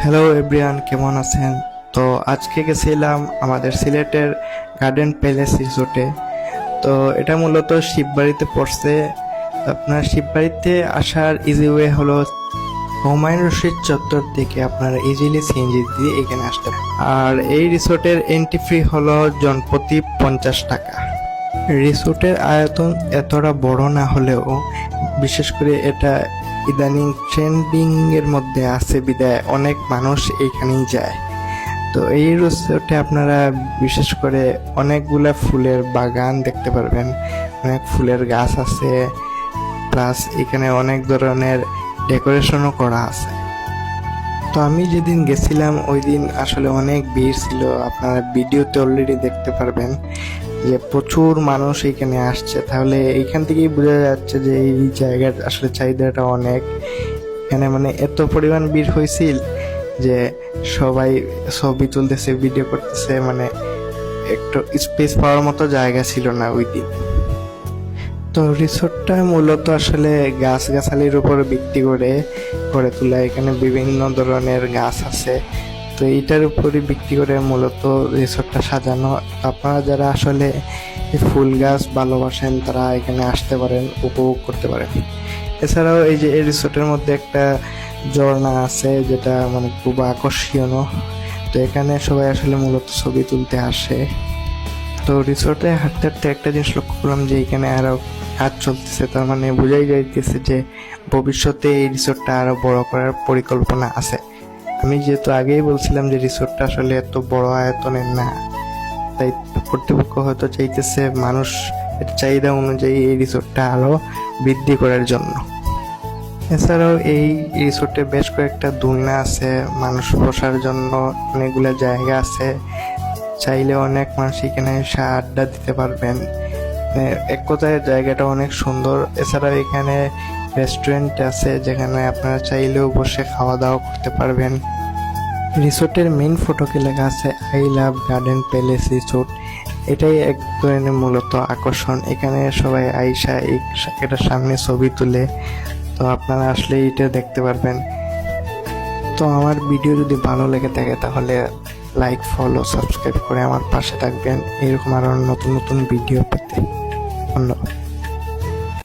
Hello everyone, কেমন আছেন? তো আজকে গেছিলাম আমাদের সিলেটের গার্ডেন প্যালেস রিসোর্টে। তো এটা মূলত শিববাড়িতে পড়ছে। আপনার শিববাড়িতে আসার ইজি ওয়ে হলো হুমায়ুন রশিদ চত্বর থেকে আপনারা ইজিলি সিএনজি দিয়ে এখানে আসতে পারেন। আর এই রিসোর্টের এন্ট্রি ফি হলো জনপ্রতি 50 টাকা। রিসোর্টের আয়তন এতটা বড় না হলেও বিশেষ করে এটা ইদানিং ট্রেন্ডিং এর মধ্যে আছে বিদায় অনেক মানুষ এইখানেই যায়। তো এই রিসোর্টে আপনারা বিশেষ করে অনেকগুলা ফুলের বাগান দেখতে পারবেন, অনেক ফুলের গাছ আছে, প্লাস এখানে অনেক ধরনের ডেকোরেশনও করা আছে। তো আমি যেদিন গেছিলাম ওই দিন আসলে অনেক ভিড় ছিল, আপনারা ভিডিওতে অলরেডি দেখতে পারবেন যে প্রচুর মানুষ এখানে আসছে। তাহলে এইখান থেকেই বোঝা যাচ্ছে যে এই জায়গার আসলে চাহিদাটা অনেক। এখানে মানে এত পরিমাণ ভিড় হয়েছিল যে সবাই ছবি তুলতেছে, ভিডিও করতেছে, মানে একটু স্পেস পাওয়ার মতো জায়গা ছিল না ওই দিন। তো রিসোর্টটা মূলত আসলে গাছগাছালির উপর ভিত্তি করে গড়ে তোলা। এখানে বিভিন্ন ধরনের গাছ আছে, তো এইটার উপরই ভিত্তি করে মূলত রিসোর্টটা সাজানো। আপনারা যারা আসলে ফুল গাছ ভালোবাসেন তারা এখানে আসতে পারেন, উপভোগ করতে পারেন। এছাড়াও এই যে এই রিসোর্টের মধ্যে একটা ঝর্ণা আছে যেটা মানে খুব আকর্ষণীয়। তো এখানে সবাই আসলে মূলত ছবি তুলতে আসে। তো রিসোর্টে হাঁটতে হাঁটতে একটা জিনিস লক্ষ্য করলাম যে এখানে আরো কাজ চলতেছে, তার মানে বোঝাই যাইতেছে যে ভবিষ্যতে এই রিসোর্টটা আরো বড় করার পরিকল্পনা আছে। আমি যেহেতু আগেই বলছিলাম যে রিসোর্টটা আসলে এত বড় আয়তনের না, তাই কর্তৃপক্ষ হয়তো চাইতেছে মানুষ চাহিদা অনুযায়ী এই রিসোর্টটা আরো বৃদ্ধি করার জন্য। এছাড়াও এই রিসোর্টে বেশ কয়েকটা দোলনা আছে, মানুষ বসার জন্য অনেকগুলো জায়গা আছে। চাইলে অনেক মানুষ এখানে এসে আড্ডা দিতে পারবেন। এক কথায় জায়গাটা অনেক সুন্দর। এছাড়াও এখানে রেস্টুরেন্ট আছে যেখানে আপনারা চাইলেও বসে খাওয়া দাওয়া করতে পারবেন। রিসোর্টের মেইন ফটকে লেখা আছে I love garden palace resort. এটাই এক ধরনের মূলত আকর্ষণ। এখানে সবাই আইসা এটার সামনে ছবি তুলে। তো আপনারা আসলে এটা দেখতে পারবেন। তো আমার ভিডিও যদি ভালো লেগে থাকে তাহলে লাইক, ফলো, সাবস্ক্রাইব করে আমার পাশে থাকবেন এরকম আরো নতুন নতুন ভিডিও পেতে। ধন্যবাদ।